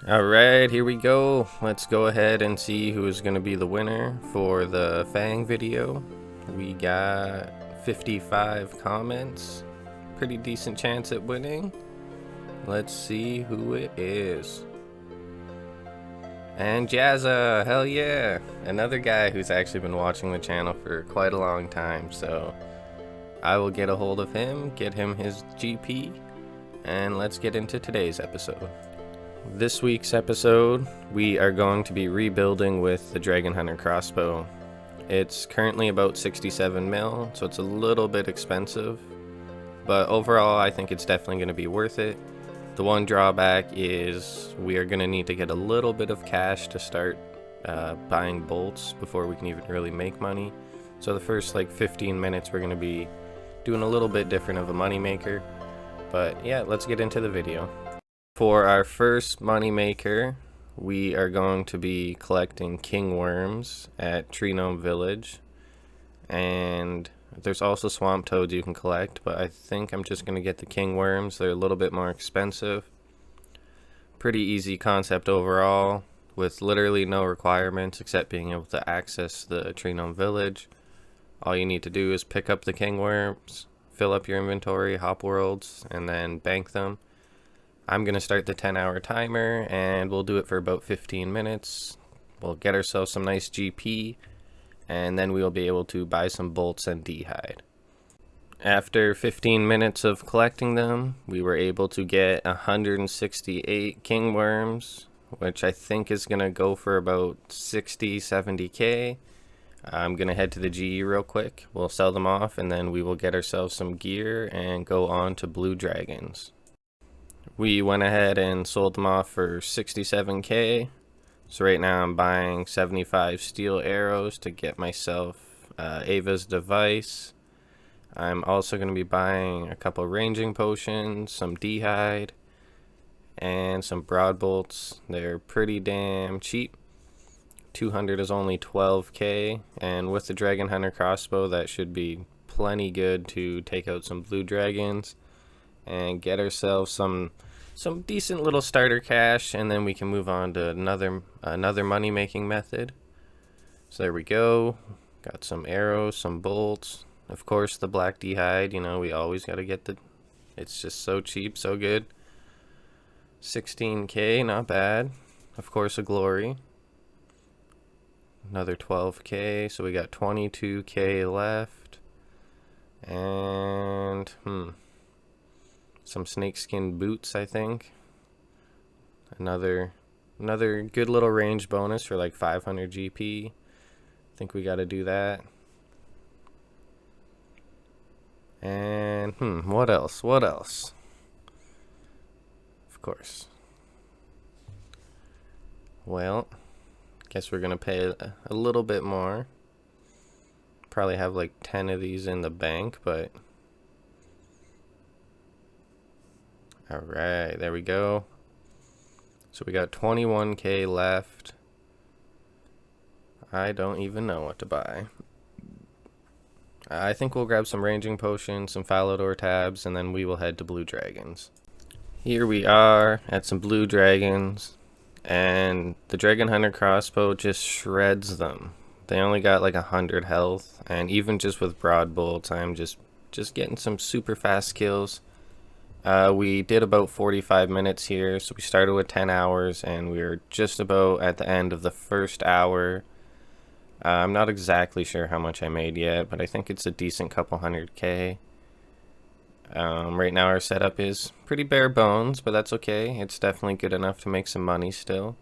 Alright, here we go. Let's go ahead and see who is going to be the winner for the Fang video. We got 55 comments. Pretty decent chance at winning. Let's see who it is. And Jazza, hell yeah! Another guy who's actually been watching the channel for quite a long time, so I will get a hold of him, get him his GP, and let's get into today's episode. This week's episode, we are going to be rebuilding with the Dragon Hunter Crossbow. It's currently about 67 mil, so it's a little bit expensive, but overall I think it's definitely going to be worth it. The one drawback is we are going to need to get a little bit of cash to start buying bolts before we can even really make money. So the first like 15 minutes we're going to be doing a little bit different of a money maker. But yeah, let's get into the video. For our first money maker, we are going to be collecting king worms at Tree Gnome Village, and there's also swamp toads you can collect, but I think I'm just going to get the king worms. They're a little bit more expensive. Pretty easy concept overall, with literally no requirements except being able to access the Tree Gnome Village. All you need to do is pick up the king worms, fill up your inventory, hop worlds, and then bank them. I'm going to start the 10-hour timer, and we'll do it for about 15 minutes. We'll get ourselves some nice GP, and then we'll be able to buy some bolts and D-hide. After 15 minutes of collecting them, we were able to get 168 king worms, which I think is going to go for about 60-70k. I'm going to head to the GE real quick. We'll sell them off, and then we will get ourselves some gear and go on to blue dragons. We went ahead and sold them off for 67k. So right now I'm buying 75 steel arrows to get myself Ava's device. I'm also going to be buying a couple ranging potions, some D-hide, and some broad bolts. They're pretty damn cheap. 200 is only 12k, and with the Dragon Hunter crossbow that should be plenty good to take out some blue dragons and get ourselves some decent little starter cash, and then we can move on to another money making method. So there we go. Got some arrows, some bolts, of course the black D-hide. You know, we always got to get it's just so cheap, so good. 16k, not bad. Of course a glory. Another 12k, so we got 22k left. And some snakeskin boots, I think. Another good little range bonus for like 500 GP. I think we got to do that. And what else? What else? Of course. Well, guess we're gonna pay a little bit more. Probably have like 10 of these in the bank, but alright, there we go. So we got 21k left. I don't even know what to buy. I think we'll grab some ranging potions, some Falador tabs, and then we will head to blue dragons. Here we are at some blue dragons, and the Dragon Hunter crossbow just shreds them. They only got like 100 health, and even just with broad bolts, I'm just getting some super fast kills. We did about 45 minutes here, so we started with 10 hours, and we were just about at the end of the first hour. I'm not exactly sure how much I made yet, but I think it's a decent couple 100k. Right now our setup is pretty bare bones, but that's okay. It's definitely good enough to make some money still.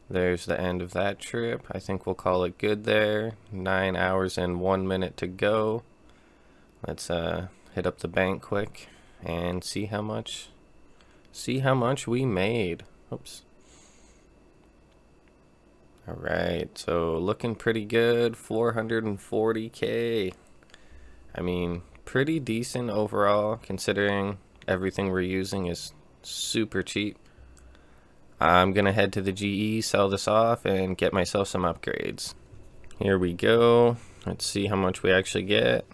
There's the end of that trip. I think we'll call it good there. 9 hours and 1 minute to go. Let's hit up the bank quick and see how much we made. Oops. Alright, so looking pretty good. 440k. I mean, pretty decent overall, considering everything we're using is super cheap. I'm gonna head to the GE, sell this off, and get myself some upgrades. Here we go. Let's see how much we actually get.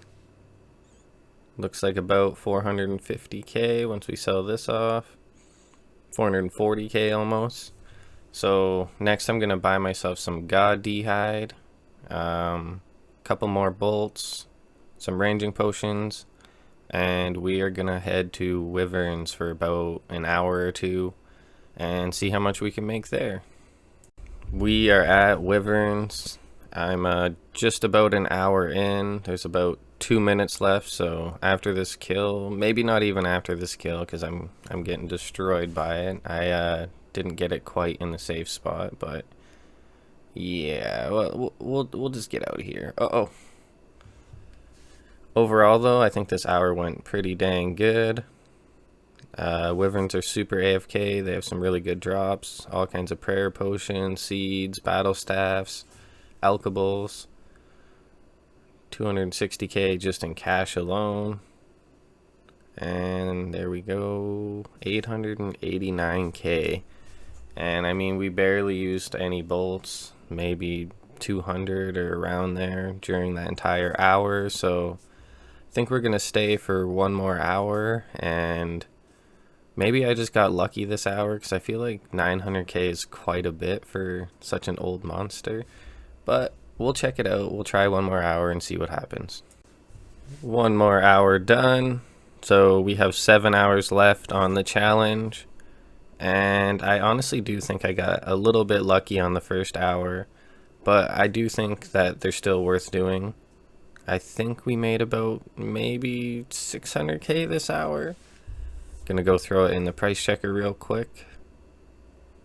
Looks like about 450k once we sell this off. 440k almost. So next I'm gonna buy myself some god d'hide, couple more bolts, some ranging potions, and we are gonna head to Wyverns for about an hour or two and see how much we can make there. We are at Wyverns. I'm just about an hour in. There's about 2 minutes left, so after this kill, maybe not even after this kill, because I'm getting destroyed by it. I didn't get it quite in the safe spot, but yeah, we'll just get out of here. Uh-oh. Overall, though, I think this hour went pretty dang good. Wyverns are super AFK. They have some really good drops. All kinds of prayer potions, seeds, battle staffs, alkables. 260k just in cash alone. And there we go. 889k. And I mean, we barely used any bolts. Maybe 200 or around there during that entire hour. So I think we're going to stay for one more hour, and maybe I just got lucky this hour, because I feel like 900k is quite a bit for such an old monster. But we'll check it out. We'll try one more hour and see what happens. One more hour done. So we have 7 hours left on the challenge. And I honestly do think I got a little bit lucky on the first hour, but I do think that they're still worth doing. I think we made about maybe 600k this hour. Gonna go throw it in the price checker real quick.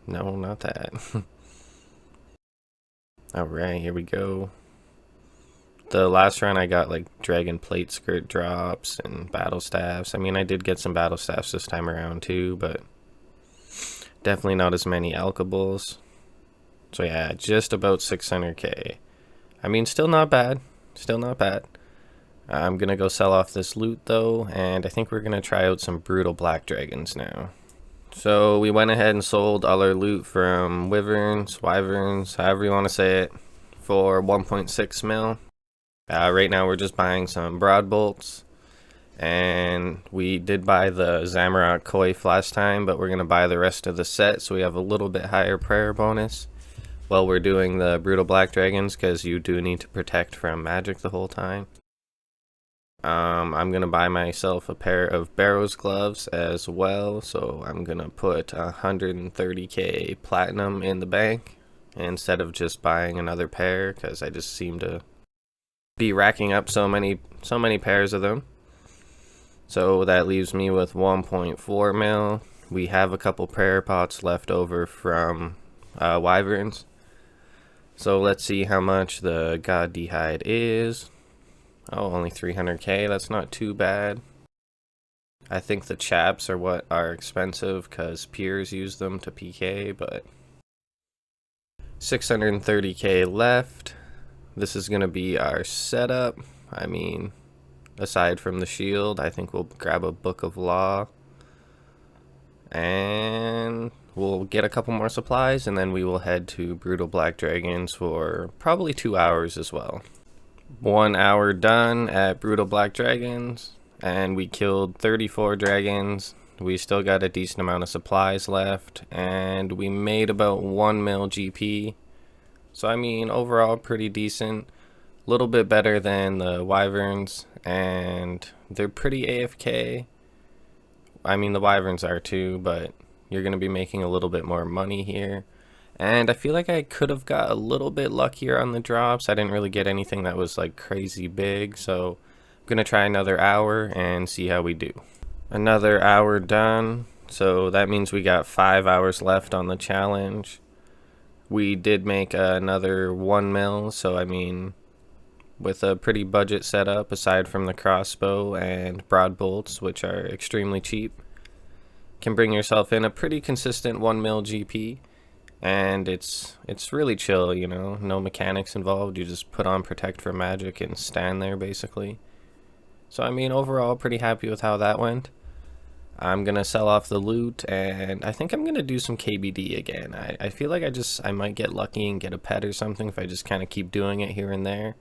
No, not that. Alright, here we go. The last run I got like dragon plate skirt drops and battle staffs. I mean, I did get some battle staffs this time around too, but definitely not as many alkables. So yeah, just about 600k. I mean, still not bad. Still not bad. I'm gonna go sell off this loot though, and I think we're gonna try out some brutal black dragons now. So we went ahead and sold all our loot from Wyverns, however you want to say it, for 1.6 mil. Right now we're just buying some broad bolts, and we did buy the Zamorak coif last time, but we're gonna buy the rest of the set so we have a little bit higher prayer bonus while we're doing the brutal black dragons, because you do need to protect from magic the whole time. I'm gonna buy myself a pair of Barrows gloves as well, so I'm gonna put 130k platinum in the bank instead of just buying another pair, because I just seem to be racking up so many pairs of them. So that leaves me with 1.4 mil. We have a couple prayer pots left over from Wyverns. So let's see how much the god d'hide is. Oh, only 300k. That's not too bad. I think the chaps are what are expensive, because peers use them to PK, but 630k left. This is gonna be our setup. I mean, aside from the shield, I think we'll grab a book of law, and we'll get a couple more supplies, and then we will head to brutal black dragons for probably 2 hours as well. 1 hour done at brutal black dragons, and we killed 34 dragons. We still got a decent amount of supplies left, and we made about 1 mil GP. So I mean, overall pretty decent. A little bit better than the Wyverns, and they're pretty AFK. I mean, the Wyverns are too, but you're going to be making a little bit more money here. And I feel like I could have got a little bit luckier on the drops. I didn't really get anything that was like crazy big, so I'm going to try another hour and see how we do. Another hour done, so that means we got 5 hours left on the challenge. We did make another 1 mil, so I mean, with a pretty budget setup aside from the crossbow and broad bolts, which are extremely cheap, can bring yourself in a pretty consistent 1 mil GP. And it's really chill, you know, no mechanics involved. You just put on protect for magic and stand there basically. So I mean, overall pretty happy with how that went. I'm gonna sell off the loot, and I think I'm gonna do some KBD again. I feel like I might get lucky and get a pet or something if I just kind of keep doing it here and there.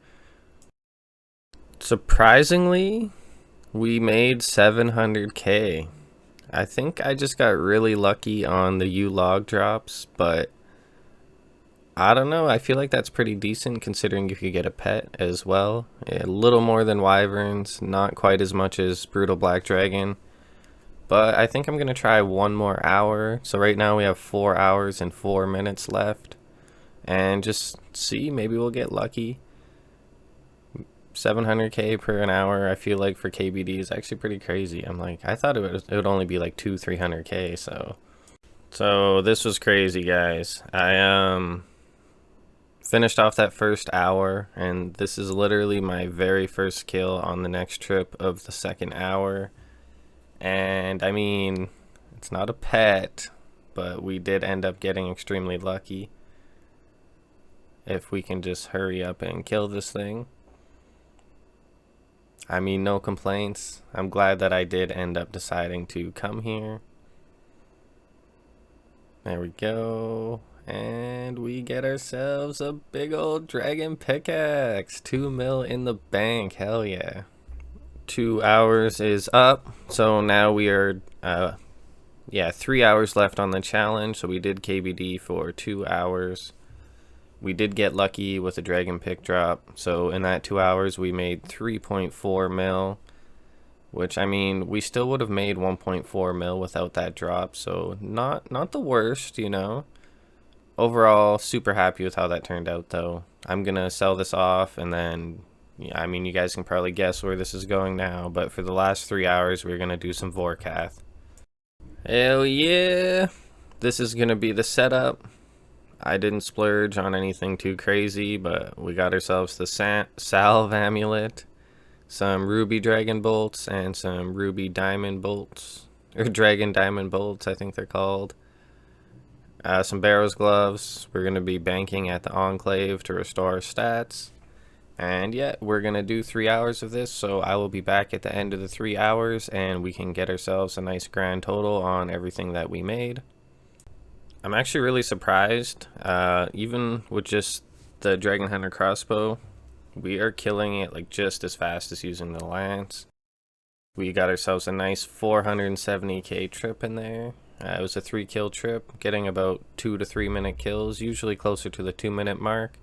Surprisingly, we made 700k. I think I just got really lucky on the U log drops, but I don't know. I feel like that's pretty decent considering you could get a pet as well. A little more than wyverns, not quite as much as brutal black dragon. But I think I'm going to try one more hour. So right now we have 4 hours and 4 minutes left. And just see, maybe we'll get lucky. 700k per an hour, I feel like for KBD is actually pretty crazy. I thought it would only be like 300k. So this was crazy, guys. I finished off that first hour, and this is literally my very first kill on the next trip of the second hour. And I mean, it's not a pet, but we did end up getting extremely lucky. If we can just hurry up and kill this thing. I mean, no complaints. I'm glad that I did end up deciding to come here. There we go. And we get ourselves a big old dragon pickaxe. 2 mil in the bank. Hell yeah. 2 hours is up. So now we are, 3 hours left on the challenge. So we did KBD for 2 hours. We did get lucky with a dragon pick drop. So in that 2 hours, we made 3.4 mil. Which, I mean, we still would have made 1.4 mil without that drop. So not the worst, you know. Overall, super happy with how that turned out, though. I'm going to sell this off, and then, yeah, I mean, you guys can probably guess where this is going now. But for the last 3 hours, we're going to do some Vorkath. Hell yeah. This is going to be the setup. I didn't splurge on anything too crazy, but we got ourselves the Salve Amulet, some Ruby Dragon Bolts, and some Ruby Diamond Bolts, or Dragon Diamond Bolts, I think they're called. Some Barrow's Gloves. We're going to be banking at the Enclave to restore our stats. And yeah, we're going to do 3 hours of this, so I will be back at the end of the 3 hours, and we can get ourselves a nice grand total on everything that we made. I'm actually really surprised, even with just the Dragon Hunter Crossbow, we are killing it like just as fast as using the Lance. We got ourselves a nice 470k trip in there. It was a 3 kill trip, getting about 2 to 3 minute kills, usually closer to the 2 minute mark.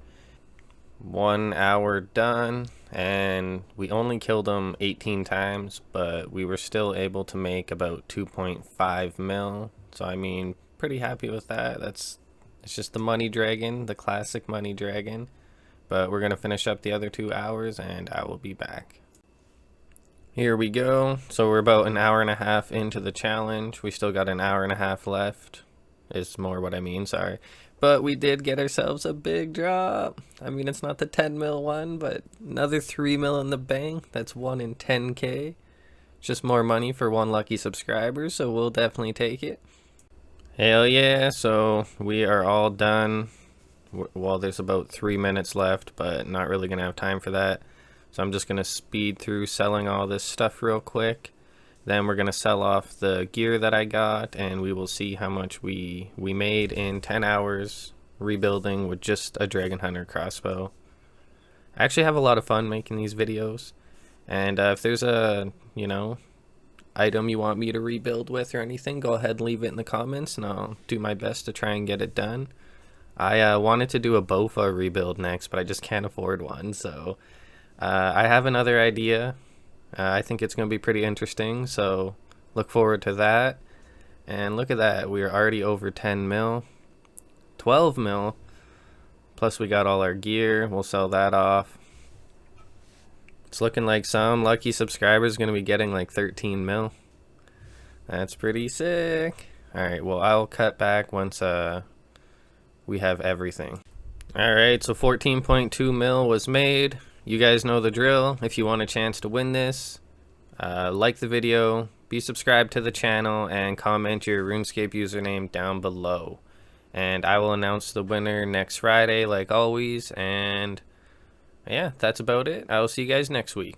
1 hour done, and we only killed them 18 times, but we were still able to make about 2.5 mil. So I mean, pretty happy with that. It's just the money dragon, the classic money dragon. But we're gonna finish up the other 2 hours, and I will be back. Here we go. So we're about an hour and a half into the challenge. We still got an hour and a half left. Is more what I mean, sorry. But we did get ourselves a big drop. I mean, it's not the 10 mil one, but another 3 mil in the bank. That's 1 in 10k. Just more money for 1 lucky subscriber, so we'll definitely take it. Hell yeah, so we are all done. Well, there's about 3 minutes left, but not really gonna have time for that. So I'm just gonna speed through selling all this stuff real quick. Then we're gonna sell off the gear that I got, and we will see how much we made in 10 hours rebuilding with just a Dragon Hunter crossbow. I actually have a lot of fun making these videos, and if there's a, you know, item you want me to rebuild with or anything, go ahead and leave it in the comments, and I'll do my best to try and get it done. I wanted to do a Bofa rebuild next, but I just can't afford one, so I have another idea. I think it's going to be pretty interesting, so look forward to that. And look at that, we are already over 10 mil, 12 mil, plus we got all our gear. We'll sell that off. It's looking like some lucky subscribers going to be getting like 13 mil. That's pretty sick. Alright, well, I'll cut back once we have everything. Alright, so 14.2 mil was made. You guys know the drill. If you want a chance to win this, like the video, be subscribed to the channel, and comment your RuneScape username down below. And I will announce the winner next Friday, like always. And yeah, that's about it. I will see you guys next week.